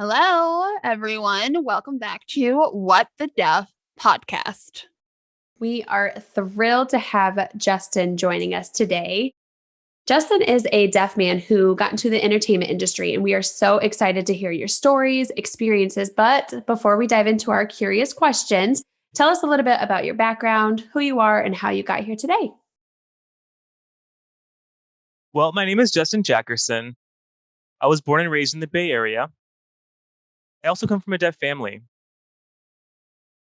Hello, everyone. Welcome back to What the Deaf podcast. We are thrilled to have Justin joining us today. Justin is a deaf man who got into the entertainment industry, and we are so excited to hear your stories, experiences. But before we dive into our curious questions, tell us a little bit about your background, who you are, and how you got here today. Well, my name is Justin Jackerson. I was born and raised in the Bay Area. I also come from a deaf family.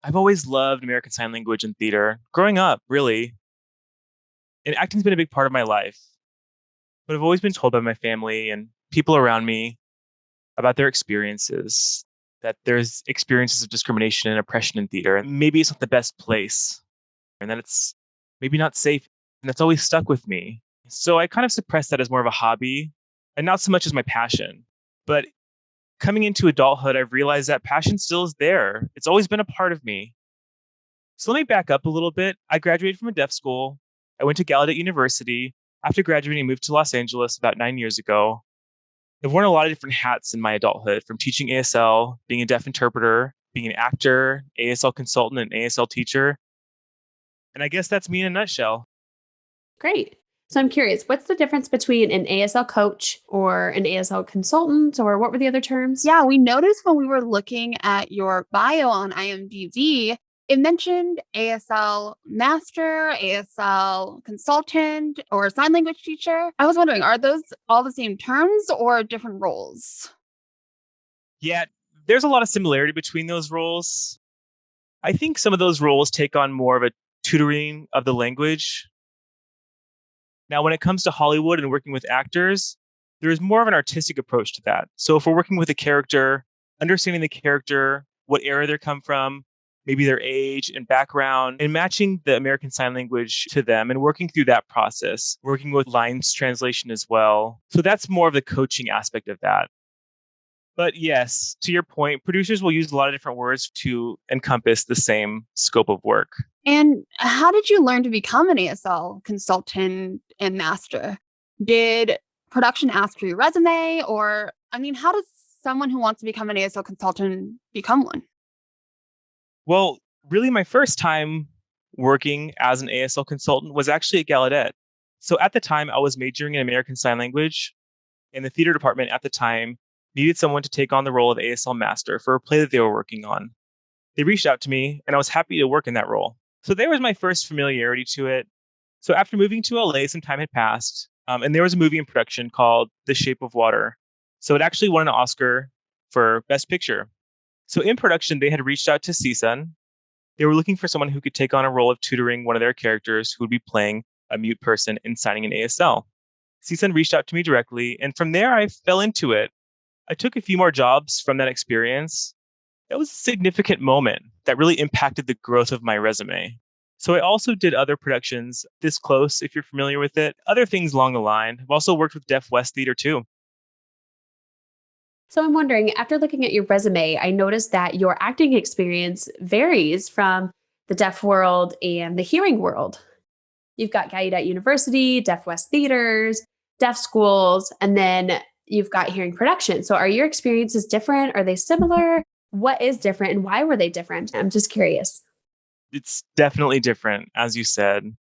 I've always loved American Sign Language and theater. Growing up, really. And acting's been a big part of my life. But I've always been told by my family and people around me about their experiences, that there's experiences of discrimination and oppression in theater. And maybe it's not the best place. And that it's maybe not safe. And that's always stuck with me. So I kind of suppressed that as more of a hobby and not so much as my passion. But coming into adulthood, I've realized that passion still is there. It's always been a part of me. So let me back up a little bit. I graduated from a deaf school. I went to Gallaudet University. After graduating, I moved to Los Angeles about 9 years ago. I've worn a lot of different hats in my adulthood, from teaching ASL, being a deaf interpreter, being an actor, ASL consultant, and ASL teacher. And I guess that's me in a nutshell. Great. So I'm curious, what's the difference between an ASL coach or an ASL consultant, or what were the other terms? Yeah, we noticed when we were looking at your bio on IMDb, it mentioned ASL Master, ASL Consultant, or Sign Language Teacher. I was wondering, are those all the same terms or different roles? Yeah, there's a lot of similarity between those roles. I think some of those roles take on more of a tutoring of the language. Now, when it comes to Hollywood and working with actors, there's more of an artistic approach to that. So if we're working with a character, understanding the character, what era they come from, maybe their age and background, and matching the American Sign Language to them and working through that process, working with lines translation as well. So that's more of the coaching aspect of that. But yes, to your point, producers will use a lot of different words to encompass the same scope of work. And how did you learn to become an ASL consultant and master? Did production ask for your resume? Or, how does someone who wants to become an ASL consultant become one? Well, really, my first time working as an ASL consultant was actually at Gallaudet. So at the time, I was majoring in American Sign Language, and the theater department at the time needed someone to take on the role of ASL Master for a play that they were working on. They reached out to me, and I was happy to work in that role. So there was my first familiarity to it. So after moving to LA, some time had passed, and there was a movie in production called The Shape of Water. So it actually won an Oscar for Best Picture. So in production, they had reached out to CSUN. They were looking for someone who could take on a role of tutoring one of their characters who would be playing a mute person and signing an ASL. CSUN reached out to me directly, and from there, I fell into it. I took a few more jobs from that experience. That was a significant moment that really impacted the growth of my resume. So I also did other productions, This Close, if you're familiar with it, other things along the line. I've also worked with Deaf West Theater too. So I'm wondering, after looking at your resume, I noticed that your acting experience varies from the deaf world and the hearing world. You've got Gallaudet University, Deaf West Theaters, deaf schools, and then you've got hearing production. So are your experiences different? Are they similar? What is different and why were they different? I'm just curious. It's definitely different, as you said.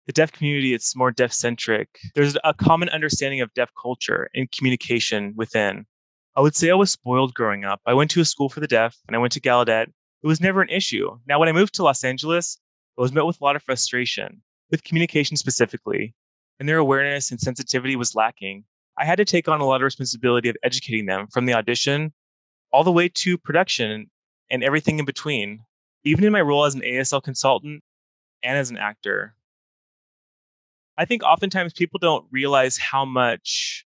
The deaf community, it's more deaf centric. There's a common understanding of deaf culture and communication within. I would say I was spoiled growing up. I went to a school for the deaf and I went to Gallaudet. It was never an issue. Now, when I moved to Los Angeles, I was met with a lot of frustration with communication specifically, and their awareness and sensitivity was lacking. I had to take on a lot of responsibility of educating them from the audition all the way to production and everything in between, even in my role as an ASL consultant and as an actor. I think oftentimes people don't realize how much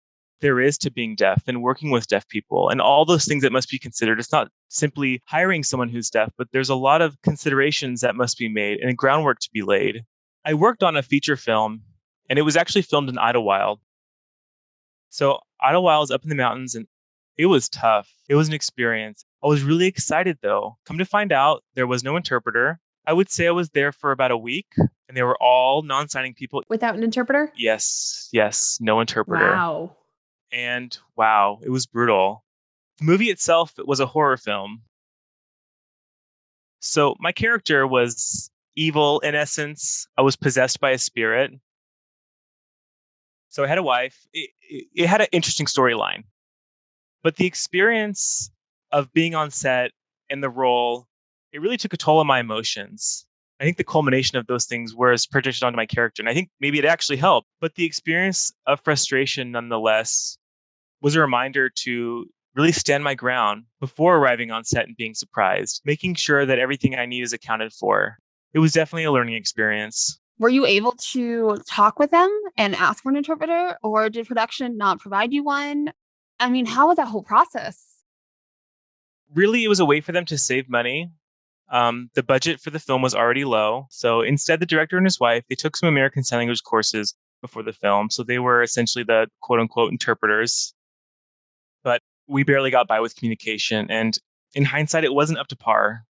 there is to being deaf and working with deaf people and all those things that must be considered. It's not simply hiring someone who's deaf, but there's a lot of considerations that must be made and groundwork to be laid. I worked on a feature film, and it was actually filmed in Idlewild. So Idlewild is up in the mountains, and it was tough. It was an experience. I was really excited, though. Come to find out, there was no interpreter. I would say I was there for about a week, and they were all non-signing people. Without an interpreter? Yes, no interpreter. Wow. And wow, it was brutal. The movie itself was a horror film. So my character was evil in essence. I was possessed by a spirit. So I had a wife. It had an interesting storyline. But the experience of being on set and the role, it really took a toll on my emotions. I think the culmination of those things was projected onto my character. And I think maybe it actually helped. But the experience of frustration, nonetheless, was a reminder to really stand my ground before arriving on set and being surprised, making sure that everything I need is accounted for. It was definitely a learning experience. Were you able to talk with them and ask for an interpreter, or did production not provide you one? I mean, how was that whole process? Really, it was a way for them to save money. The budget for the film was already low. So instead, the director and his wife, they took some American Sign Language courses before the film. So they were essentially the quote unquote interpreters. But we barely got by with communication. And in hindsight, it wasn't up to par,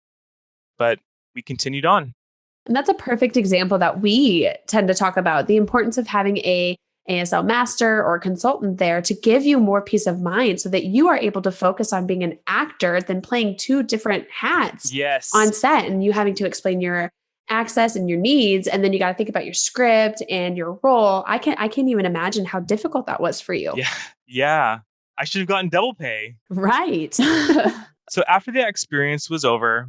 but we continued on. And that's a perfect example that we tend to talk about, the importance of having a ASL master or consultant there to give you more peace of mind so that you are able to focus on being an actor than playing two different hats Yes. on set and you having to explain your access and your needs. And then you got to think about your script and your role. I can't even imagine how difficult that was for you. Yeah. Yeah. I should have gotten double pay. Right. So after that experience was over,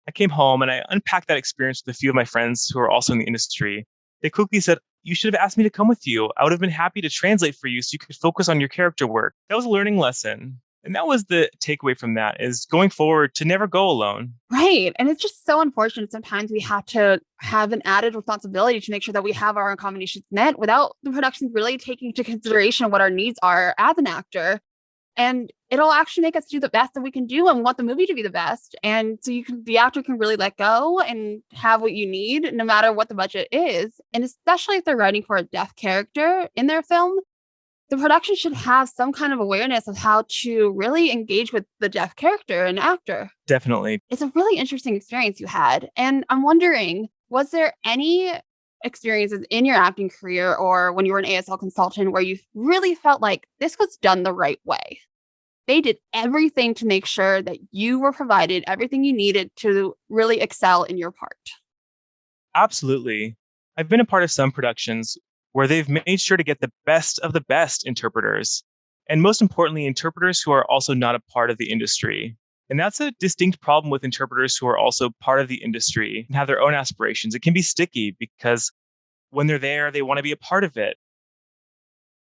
I came home and I unpacked that experience with a few of my friends who are also in the industry. They quickly said, "You should have asked me to come with you. I would have been happy to translate for you so you could focus on your character work." That was a learning lesson. And that was the takeaway from that, is going forward to never go alone. Right. And it's just so unfortunate. Sometimes we have to have an added responsibility to make sure that we have our accommodations met without the production really taking into consideration what our needs are as an actor. And it'll actually make us do the best that we can do and we want the movie to be the best. And so the actor can really let go and have what you need, no matter what the budget is. And especially if they're writing for a deaf character in their film, the production should have some kind of awareness of how to really engage with the deaf character and actor. Definitely. It's a really interesting experience you had. And I'm wondering, was there any experiences in your acting career or when you were an ASL consultant where you really felt like this was done the right way? They did everything to make sure that you were provided everything you needed to really excel in your part. Absolutely. I've been a part of some productions where they've made sure to get the best of the best interpreters. And most importantly, interpreters who are also not a part of the industry. And that's a distinct problem with interpreters who are also part of the industry and have their own aspirations. It can be sticky because when they're there, they want to be a part of it.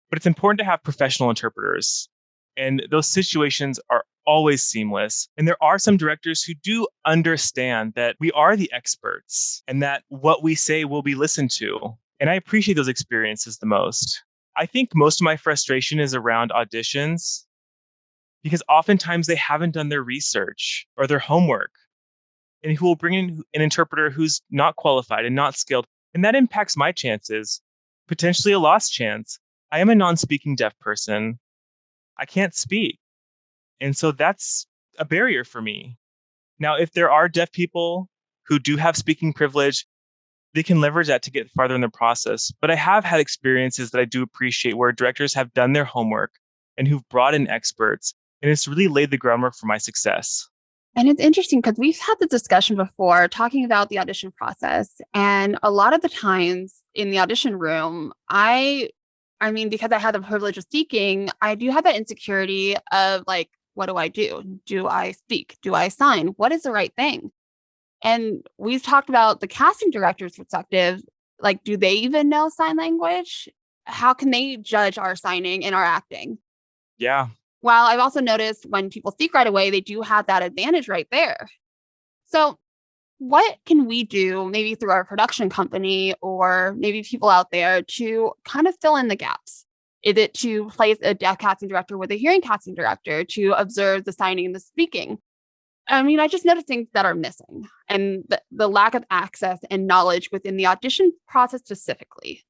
But it's important to have professional interpreters. And those situations are always seamless. And there are some directors who do understand that we are the experts and that what we say will be listened to. And I appreciate those experiences the most. I think most of my frustration is around auditions because oftentimes they haven't done their research or their homework, and who will bring in an interpreter who's not qualified and not skilled. And that impacts my chances, potentially a lost chance. I am a non-speaking deaf person. I can't speak. And so that's a barrier for me. Now, if there are deaf people who do have speaking privilege, they can leverage that to get farther in the process. But I have had experiences that I do appreciate where directors have done their homework and who've brought in experts, and it's really laid the groundwork for my success. And it's interesting because we've had this discussion before talking about the audition process. And a lot of the times in the audition room, I mean, because I had the privilege of speaking, I do have that insecurity of like, what do I do? Do I speak? Do I sign? What is the right thing? And we've talked about the casting director's perspective. Like, do they even know sign language? How can they judge our signing and our acting? Yeah. While I've also noticed when people speak right away, they do have that advantage right there. So what can we do, maybe through our production company or maybe people out there, to kind of fill in the gaps? Is it to place a deaf casting director with a hearing casting director to observe the signing and the speaking? I mean, I just noticed things that are missing and the lack of access and knowledge within the audition process specifically.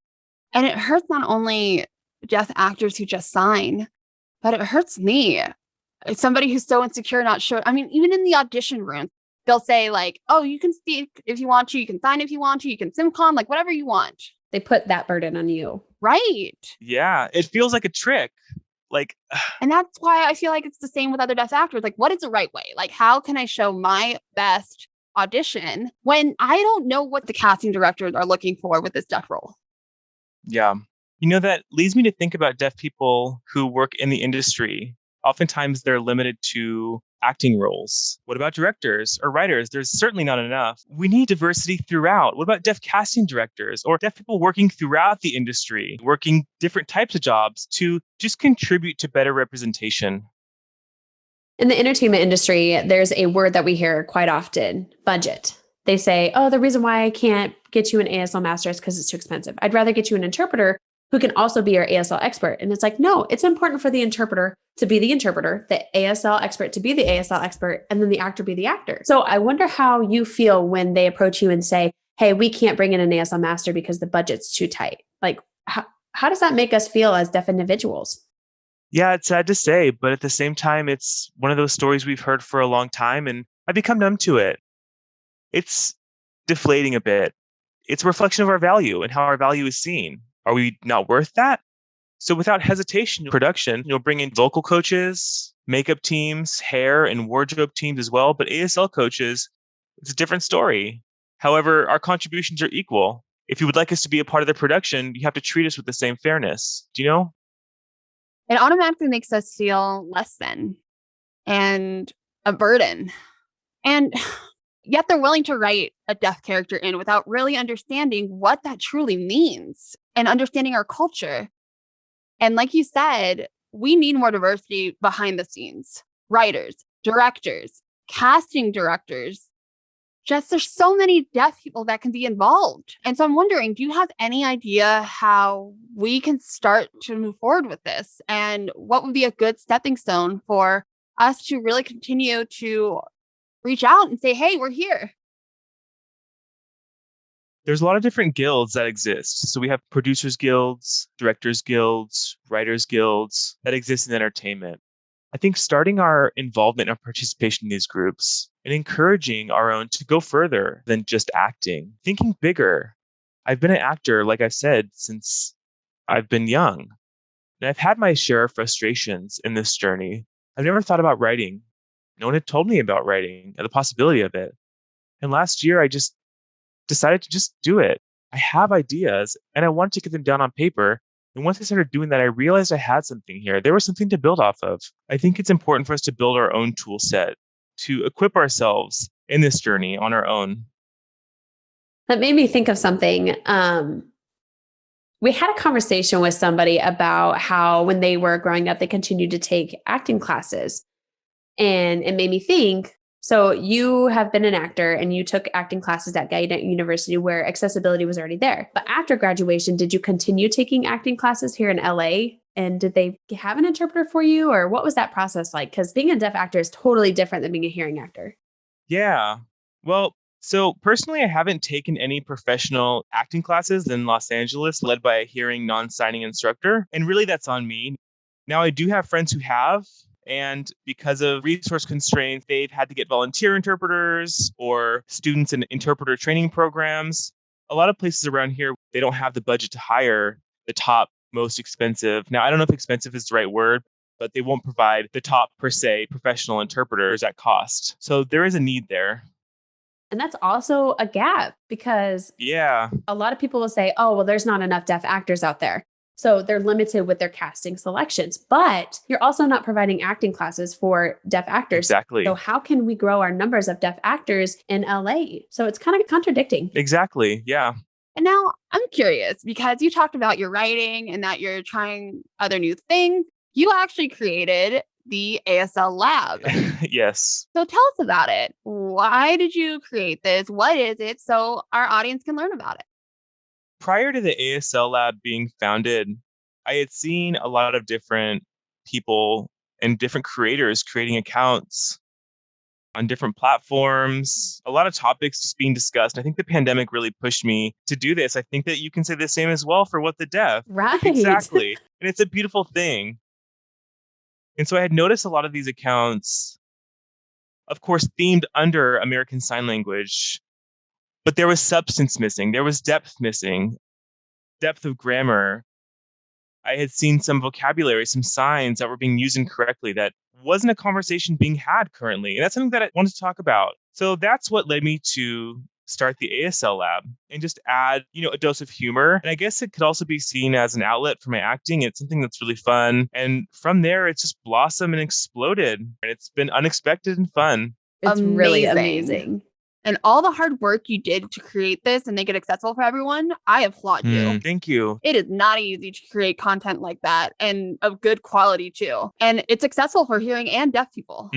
And it hurts not only deaf actors who just sign, but it hurts me. As somebody who's so insecure, not sure. I mean, even in the audition room, they'll say like, "Oh, you can speak if you want to, you can sign if you want to, you can SimCom, like whatever you want." They put that burden on you. Right. Yeah. It feels like a trick. Like, And that's why I feel like it's the same with other deaf actors. Like, what is the right way? Like, how can I show my best audition when I don't know what the casting directors are looking for with this deaf role? yeah. That leads me to think about deaf people who work in the industry. Oftentimes they're limited to acting roles. What about directors or writers? There's certainly not enough. We need diversity throughout. What about deaf casting directors or deaf people working throughout the industry, working different types of jobs to just contribute to better representation? In the entertainment industry, there's a word that we hear quite often: budget. They say, oh, the reason why I can't get you an ASL master is because it's too expensive. I'd rather get you an interpreter who can also be your ASL expert. And it's like, no, it's important for the interpreter to be the interpreter, the ASL expert to be the ASL expert, and then the actor be the actor. So I wonder how you feel when they approach you and say, hey, we can't bring in an ASL master because the budget's too tight. Like, how does that make us feel as deaf individuals? Yeah, it's sad to say, but at the same time, it's one of those stories we've heard for a long time, and I've become numb to it. It's deflating a bit. It's a reflection of our value and how our value is seen. Are we not worth that? So without hesitation, production, you'll bring in vocal coaches, makeup teams, hair and wardrobe teams as well. But ASL coaches, it's a different story. However, our contributions are equal. If you would like us to be a part of the production, you have to treat us with the same fairness. Do you know? It automatically makes us feel less than and a burden. And yet they're willing to write a deaf character in without really understanding what that truly means and understanding our culture. And like you said, we need more diversity behind the scenes: writers, directors, casting directors. Just there's so many deaf people that can be involved. And so I'm wondering, do you have any idea how we can start to move forward with this? And what would be a good stepping stone for us to really continue to reach out and say, hey, we're here? There's a lot of different guilds that exist. So we have producers guilds, directors guilds, writers guilds that exist in entertainment. I think starting our involvement and participation in these groups and encouraging our own to go further than just acting, thinking bigger. I've been an actor, like I've said, since I've been young. And I've had my share of frustrations in this journey. I've never thought about writing. No one had told me about writing or the possibility of it. And last year, I just decided to just do it. I have ideas and I wanted to get them down on paper. And once I started doing that, I realized I had something here. There was something to build off of. I think it's important for us to build our own tool set to equip ourselves in this journey on our own. That made me think of something. We had a conversation with somebody about how when they were growing up, they continued to take acting classes. And it made me think, so you have been an actor and you took acting classes at Gallaudet University where accessibility was already there. But after graduation, did you continue taking acting classes here in LA? And did they have an interpreter for you, or what was that process like? Because being a deaf actor is totally different than being a hearing actor. Yeah. Well, so personally, I haven't taken any professional acting classes in Los Angeles led by a hearing non-signing instructor. And really, that's on me. Now, I do have friends who have. And because of resource constraints, they've had to get volunteer interpreters or students in interpreter training programs. A lot of places around here, they don't have the budget to hire the top, most expensive. Now, I don't know if expensive is the right word, but they won't provide the top, per se, professional interpreters at cost. So there is a need there. And that's also a gap because Yeah, a lot of people will say, oh, well, there's not enough deaf actors out there. So they're limited with their casting selections, but you're also not providing acting classes for deaf actors. exactly. So how can we grow our numbers of deaf actors in LA? So it's kind of contradicting. Exactly. Yeah. And now I'm curious because you talked about your writing and that you're trying other new things. You actually created the ASL Lab. Yes. So tell us about it. Why did you create this? What is it? So our audience can learn about it. Prior to the ASL Lab being founded, I had seen a lot of different people and different creators creating accounts on different platforms, a lot of topics just being discussed. I think the pandemic really pushed me to do this. I think that you can say the same as well for What the Deaf. Right. Exactly. And it's a beautiful thing. And so I had noticed a lot of these accounts, of course, themed under American Sign Language, but there was substance missing. There was depth missing, depth of grammar. I had seen some vocabulary, some signs that were being used incorrectly that wasn't a conversation being had currently. And that's something that I wanted to talk about. So that's what led me to start the ASL Lab and just add, a dose of humor. And I guess it could also be seen as an outlet for my acting. It's something that's really fun. And from there, it's just blossomed and exploded. And it's been unexpected and fun. It's really amazing. And all the hard work you did to create this and make it accessible for everyone, I applaud you. Thank you. It is not easy to create content like that and of good quality too. And it's accessible for hearing and deaf people.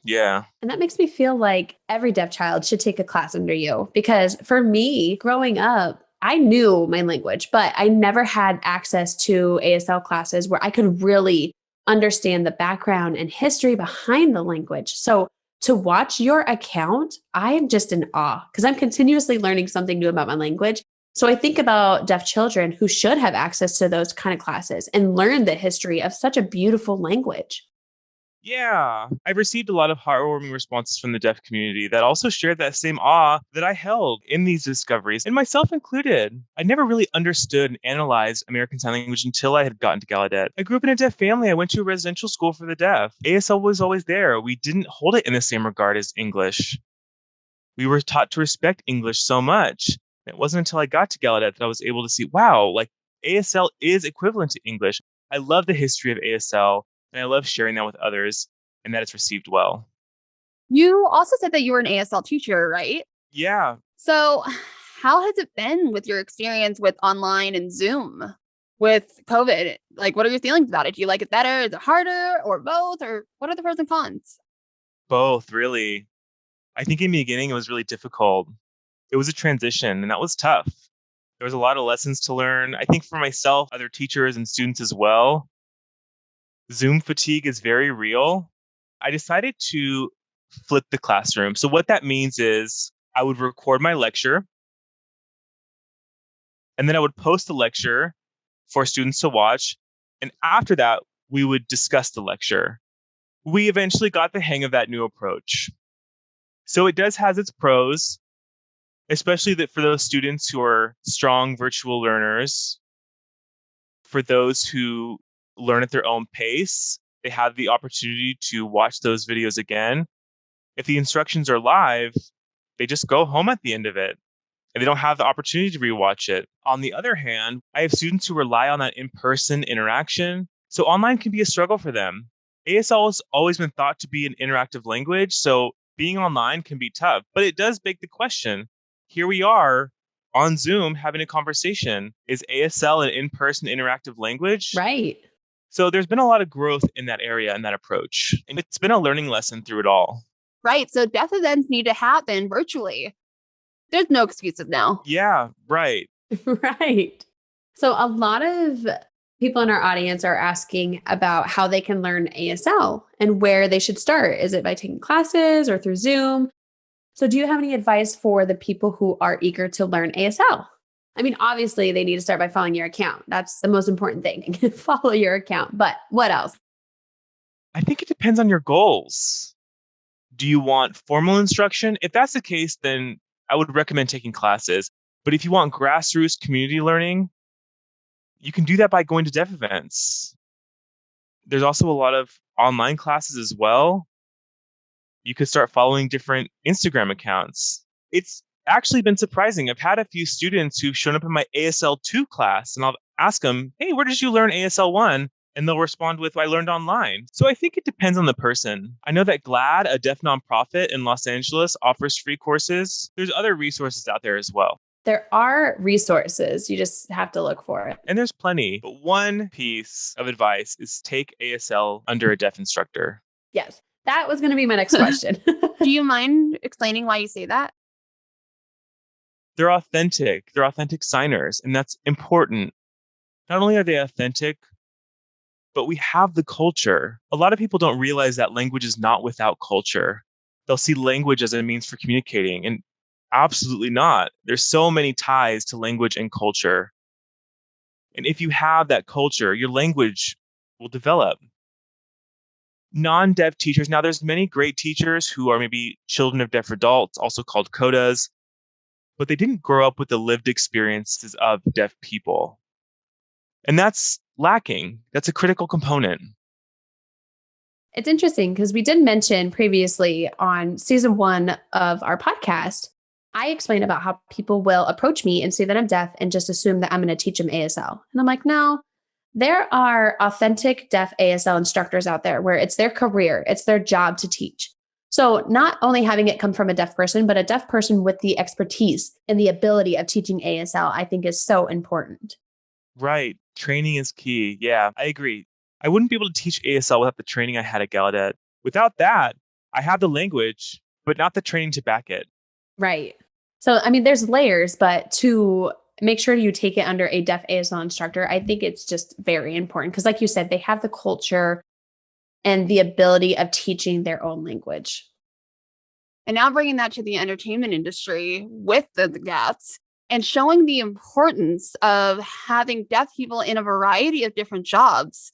Yeah. And that makes me feel like every deaf child should take a class under you. Because for me, growing up, I knew my language, but I never had access to ASL classes where I could really understand the background and history behind the language. So to watch your account, I'm just in awe because I'm continuously learning something new about my language. So I think about deaf children who should have access to those kind of classes and learn the history of such a beautiful language. Yeah, I've received a lot of heartwarming responses from the deaf community that also shared that same awe that I held in these discoveries, and myself included. I never really understood and analyzed American Sign Language until I had gotten to Gallaudet. I grew up in a deaf family. I went to a residential school for the deaf. ASL was always there. We didn't hold it in the same regard as English. We were taught to respect English so much. It wasn't until I got to Gallaudet that I was able to see, wow, like ASL is equivalent to English. I love the history of ASL. And I love sharing that with others and that it's received well. You also said that you were an ASL teacher, right? Yeah. So how has it been with your experience with online and Zoom with COVID? Like, what are your feelings about it? Do you like it better? Is it harder or both? Or what are the pros and cons? Both, really. I think in the beginning, it was really difficult. It was a transition and that was tough. There was a lot of lessons to learn. I think for myself, other teachers and students as well. Zoom fatigue is very real. I decided to flip the classroom. So what that means is I would record my lecture and then I would post the lecture for students to watch. And after that, we would discuss the lecture. We eventually got the hang of that new approach. So it does has its pros, especially that for those students who are strong virtual learners, for those who learn at their own pace, they have the opportunity to watch those videos again. If the instructions are live, they just go home at the end of it and they don't have the opportunity to rewatch it. On the other hand, I have students who rely on that in-person interaction. So online can be a struggle for them. ASL has always been thought to be an interactive language. So being online can be tough, but it does beg the question. Here we are on Zoom having a conversation. Is ASL an in-person interactive language? Right. So there's been a lot of growth in that area and that approach. And it's been a learning lesson through it all. Right. So deaf events need to happen virtually. There's no excuses now. Yeah, right. Right. So a lot of people in our audience are asking about how they can learn ASL and where they should start. Is it by taking classes or through Zoom? So do you have any advice for the people who are eager to learn ASL? I mean, obviously they need to start by following your account. That's the most important thing. Follow your account. But what else? I think it depends on your goals. Do you want formal instruction? If that's the case, then I would recommend taking classes. But if you want grassroots community learning, you can do that by going to deaf events. There's also a lot of online classes as well. You could start following different Instagram accounts. It's actually been surprising. I've had a few students who've shown up in my ASL 2 class, and I'll ask them, hey, where did you learn ASL 1? And they'll respond with, I learned online. So I think it depends on the person. I know that GLAD, a deaf nonprofit in Los Angeles, offers free courses. There's other resources out there as well. There are resources. You just have to look for it. And there's plenty. But one piece of advice is take ASL under a deaf instructor. Yes. That was going to be my next question. Do you mind explaining why you say that? They're authentic. They're authentic signers. And that's important. Not only are they authentic, but we have the culture. A lot of people don't realize that language is not without culture. They'll see language as a means for communicating, and absolutely not. There's so many ties to language and culture. And if you have that culture, your language will develop. Non-deaf teachers, now there's many great teachers who are maybe children of deaf adults, also called CODAs, but they didn't grow up with the lived experiences of deaf people. And that's lacking. That's a critical component. It's interesting because we did mention previously on season 1 of our podcast, I explained about how people will approach me and say that I'm deaf and just assume that I'm going to teach them ASL. And I'm like, no, there are authentic deaf ASL instructors out there where it's their career, it's their job to teach. So not only having it come from a deaf person, but a deaf person with the expertise and the ability of teaching ASL, I think is so important. Right. Training is key. Yeah, I agree. I wouldn't be able to teach ASL without the training I had at Gallaudet. Without that, I have the language, but not the training to back it. Right. So, I mean, there's layers, but to make sure you take it under a deaf ASL instructor, I think it's just very important because, like you said, they have the culture and the ability of teaching their own language. And now bringing that to the entertainment industry with the GATs and showing the importance of having deaf people in a variety of different jobs.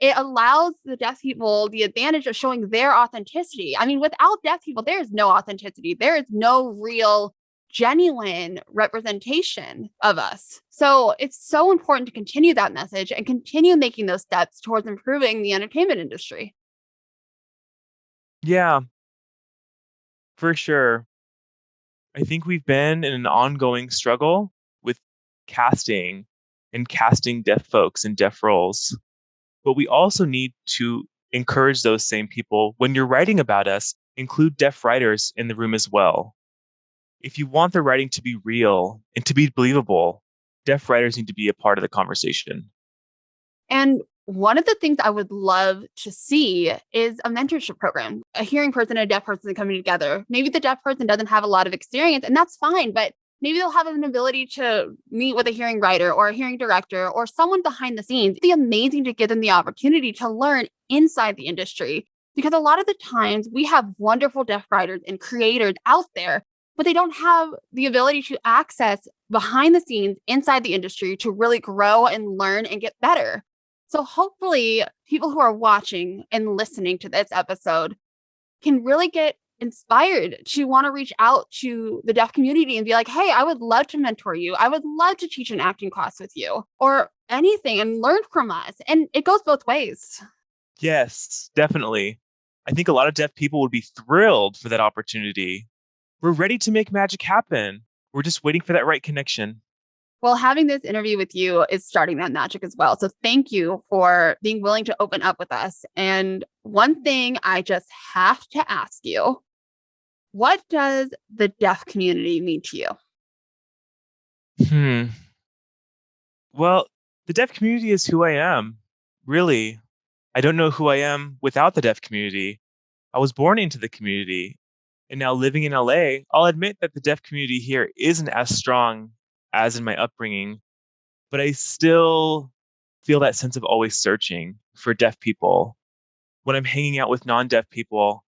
It allows the deaf people the advantage of showing their authenticity. I mean, without deaf people, there is no authenticity. There is no real, genuine representation of us. So it's so important to continue that message and continue making those steps towards improving the entertainment industry. Yeah, for sure. I think we've been in an ongoing struggle with casting and casting deaf folks in deaf roles. But we also need to encourage those same people when you're writing about us, include deaf writers in the room as well. If you want the writing to be real and to be believable, deaf writers need to be a part of the conversation. And one of the things I would love to see is a mentorship program, a hearing person and a deaf person coming together. Maybe the deaf person doesn't have a lot of experience, and that's fine, but maybe they'll have an ability to meet with a hearing writer or a hearing director or someone behind the scenes. It'd be amazing to give them the opportunity to learn inside the industry because a lot of the times we have wonderful deaf writers and creators out there, but they don't have the ability to access behind the scenes inside the industry to really grow and learn and get better. So hopefully people who are watching and listening to this episode can really get inspired to want to reach out to the deaf community and be like, hey, I would love to mentor you. I would love to teach an acting class with you or anything and learn from us. And it goes both ways. Yes, definitely. I think a lot of deaf people would be thrilled for that opportunity. We're ready to make magic happen. We're just waiting for that right connection. Well, having this interview with you is starting that magic as well. So thank you for being willing to open up with us. And one thing I just have to ask you, what does the deaf community mean to you? Well, the deaf community is who I am. Really, I don't know who I am without the deaf community. I was born into the community. And now living in LA, I'll admit that the deaf community here isn't as strong as in my upbringing, but I still feel that sense of always searching for deaf people. When I'm hanging out with non-deaf people,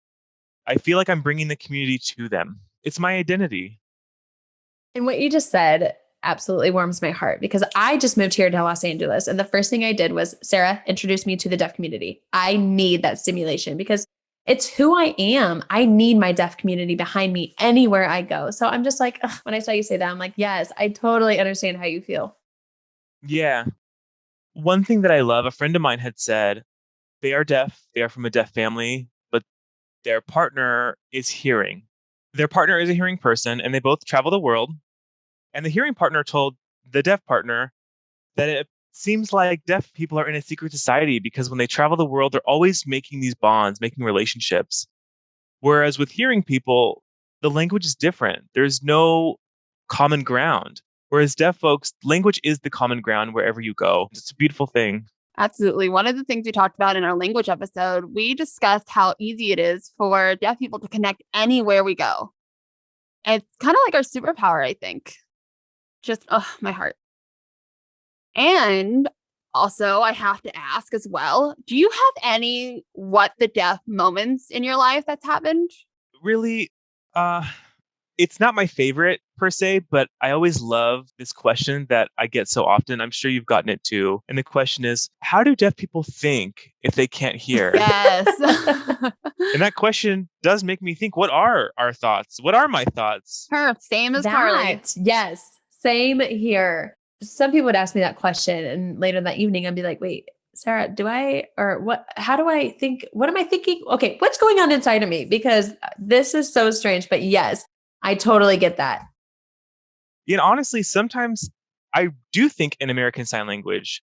I feel like I'm bringing the community to them. It's my identity. And what you just said absolutely warms my heart because I just moved here to Los Angeles. And the first thing I did was, Sarah, introduce me to the deaf community. I need that stimulation because it's who I am. I need my deaf community behind me anywhere I go. So I'm just like, ugh, when I saw you say that, I'm like, yes, I totally understand how you feel. Yeah. One thing that I love, a friend of mine had said, they are deaf, they are from a deaf family, but their partner is hearing. Their partner is a hearing person, and they both travel the world. And the hearing partner told the deaf partner that it seems like deaf people are in a secret society because when they travel the world, they're always making these bonds, making relationships. Whereas with hearing people, the language is different. There's no common ground. Whereas deaf folks, language is the common ground wherever you go. It's a beautiful thing. Absolutely. One of the things we talked about in our language episode, we discussed how easy it is for deaf people to connect anywhere we go. And it's kind of like our superpower, I think. Just, oh, my heart. And also, I have to ask as well, do you have any what the deaf moments in your life that's happened? Really, uh, it's not my favorite per se, but I always love this question that I get so often. I'm sure you've gotten it too. And the question is, how do deaf people think if they can't hear? Yes. And that question does make me think, what are our thoughts? What are my thoughts? Same as Carly. Yes, same here. some people would ask me that question, and later that evening I'd be like, wait, Sarah, how do I think? What am I thinking? Okay, what's going on inside of me? Because this is so strange, but yes, I totally get that. Honestly, sometimes I do think in American Sign Language,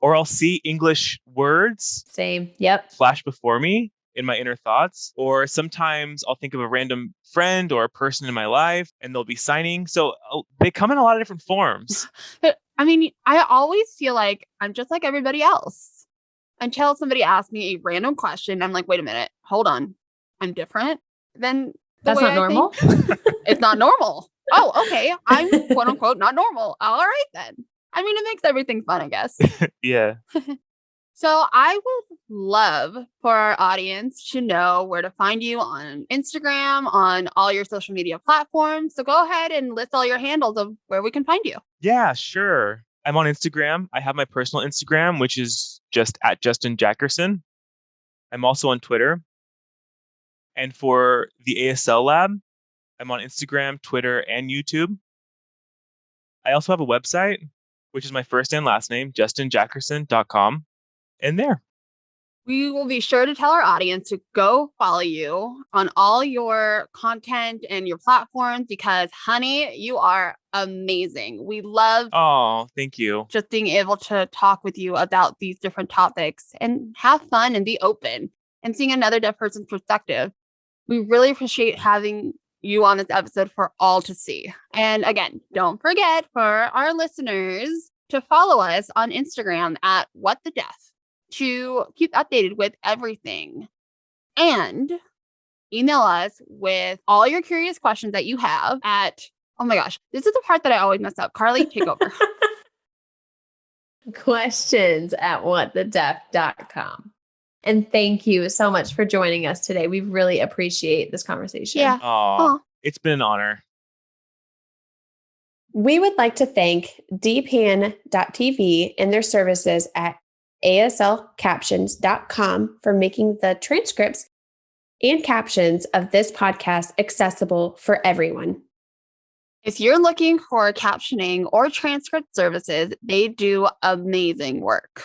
or I'll see English words Same. Yep. flash before me in my inner thoughts. Or sometimes I'll think of a random friend or a person in my life and they'll be signing. So they come in a lot of different forms. I mean, I always feel like I'm just like everybody else until somebody asks me a random question. I'm like, wait a minute, hold on. I'm different than the That's way not I normal. think. It's not normal. Oh, okay. I'm quote unquote not normal. All right then. I mean, it makes everything fun, I guess. Yeah. So I would love for our audience to know where to find you on Instagram, on all your social media platforms. So go ahead and list all your handles of where we can find you. Yeah, sure. I'm on Instagram. I have my personal Instagram, which is just at Justin Jackerson. I'm also on Twitter. And for the ASL Lab, I'm on Instagram, Twitter, and YouTube. I also have a website, which is my first and last name, justinjackerson.com. And there. We will be sure to tell our audience to go follow you on all your content and your platforms because, honey, you are amazing. We love Thank you. just being able to talk with you about these different topics and have fun and be open and seeing another deaf person's perspective. We really appreciate having you on this episode for all to see. And again, don't forget for our listeners to follow us on Instagram at What the Deaf to keep updated with everything. And email us with all your curious questions that you have at, oh my gosh, this is the part that I always mess up. Carly, take over. Questions at whatthedeaf.com. And thank you so much for joining us today. We really appreciate this conversation. Yeah. It's been an honor. We would like to thank dpan.tv and their services at aslcaptions.com for making the transcripts and captions of this podcast accessible for everyone. If you're looking for captioning or transcript services, they do amazing work.